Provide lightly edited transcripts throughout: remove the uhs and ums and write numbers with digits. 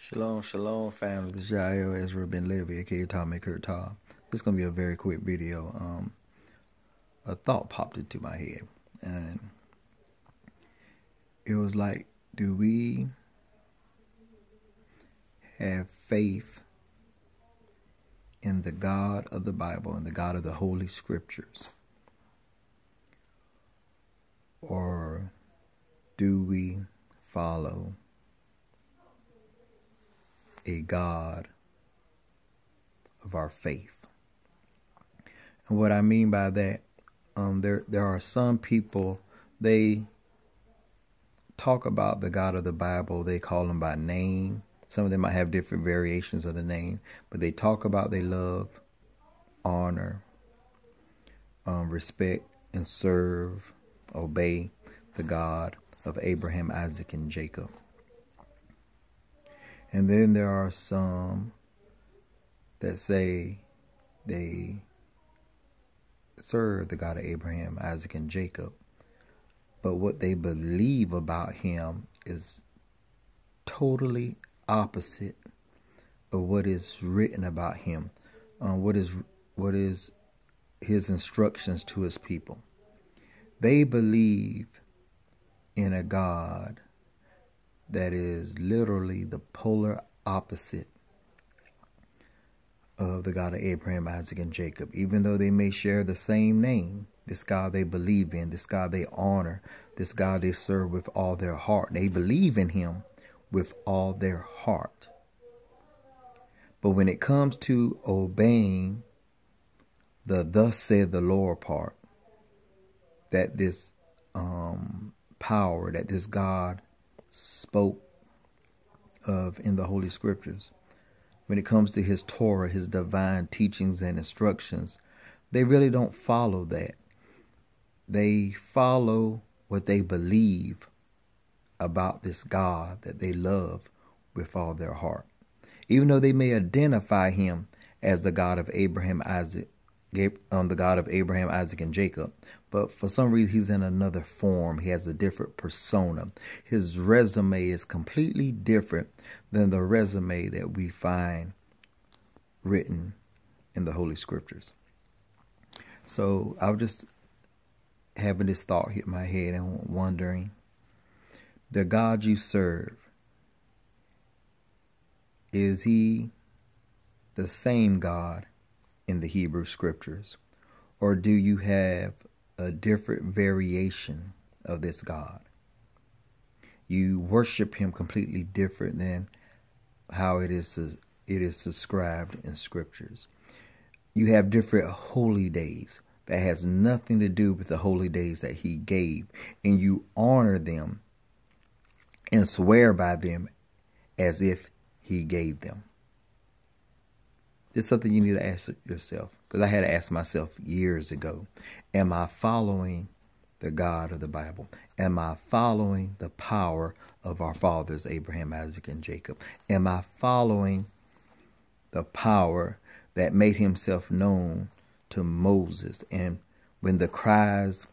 Shalom, shalom, family. This is Jael Ezra Ben Levy, aka Tommy Kurt Todd. This is gonna be a very quick video. A thought popped into my head, and it was like, do we have faith in the God of the Bible and the God of the Holy Scriptures, or do we follow a God of our faith? And what I mean by that, there are some people, they talk about the God of the Bible, they call him by name. Some of them might have different variations of the name, but they talk about they love, honor, respect, and serve, obey the God of Abraham, Isaac, and Jacob. And then there are some that say they serve the God of Abraham, Isaac, and Jacob, but what they believe about him is totally opposite of what is written about him. What is his instructions to his people. They believe in a God that is literally the polar opposite of the God of Abraham, Isaac, and Jacob. Even though they may share the same name, this God they believe in, this God they honor, this God they serve with all their heart. They believe in him with all their heart. But when it comes to obeying the thus said the Lord part, that this power, that this God spoke of in the Holy Scriptures, when it comes to his Torah, his divine teachings and instructions, they really don't follow that. They follow what they believe about this God that they love with all their heart. Even though they may identify him as the God of Abraham, Isaac, the God of Abraham, Isaac, and Jacob, but for some reason he's in another form. He has a different persona. His resume is completely different than the resume that we find written in the Holy Scriptures. So I was just having this thought hit my head and wondering, the God you serve, is he the same God in the Hebrew Scriptures, or do you have a different variation of this God? You worship him completely different than how it is subscribed in Scriptures. You have different holy days that has nothing to do with the holy days that he gave, and you honor them and swear by them as if he gave them. It's something you need to ask yourself, because I had to ask myself years ago. Am I following the God of the Bible? Am I following the power of our fathers, Abraham, Isaac, and Jacob? Am I following the power that made himself known to Moses? And when the cries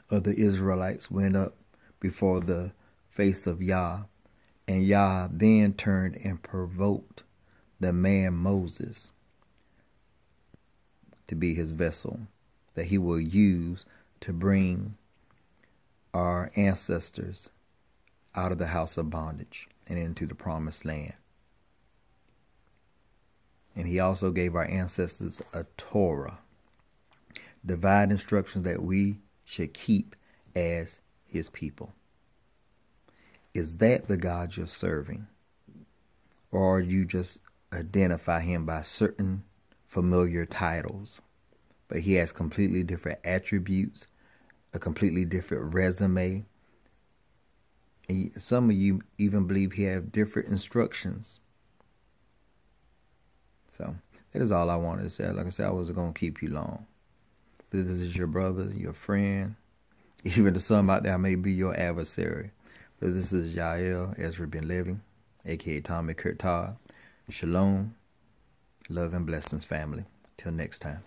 of the Israelites went up before the face of Yah, and Yah then turned and provoked the man Moses to be his vessel that he will use to bring our ancestors out of the house of bondage and into the promised land. And he also gave our ancestors a Torah, divine instructions that we should keep as his people. Is that the God you're serving? Or are you just identify him by certain familiar titles, but he has completely different attributes, a completely different resume, and some of you even believe he have different instructions? So that is all I wanted to say. Like I said, I wasn't going to keep you long. This is your brother, your friend, even to some out there I may be your adversary. But this is Jael Ezra Ben Levy, aka Tommy Kurt Todd. Shalom, love and blessings, family. Till next time.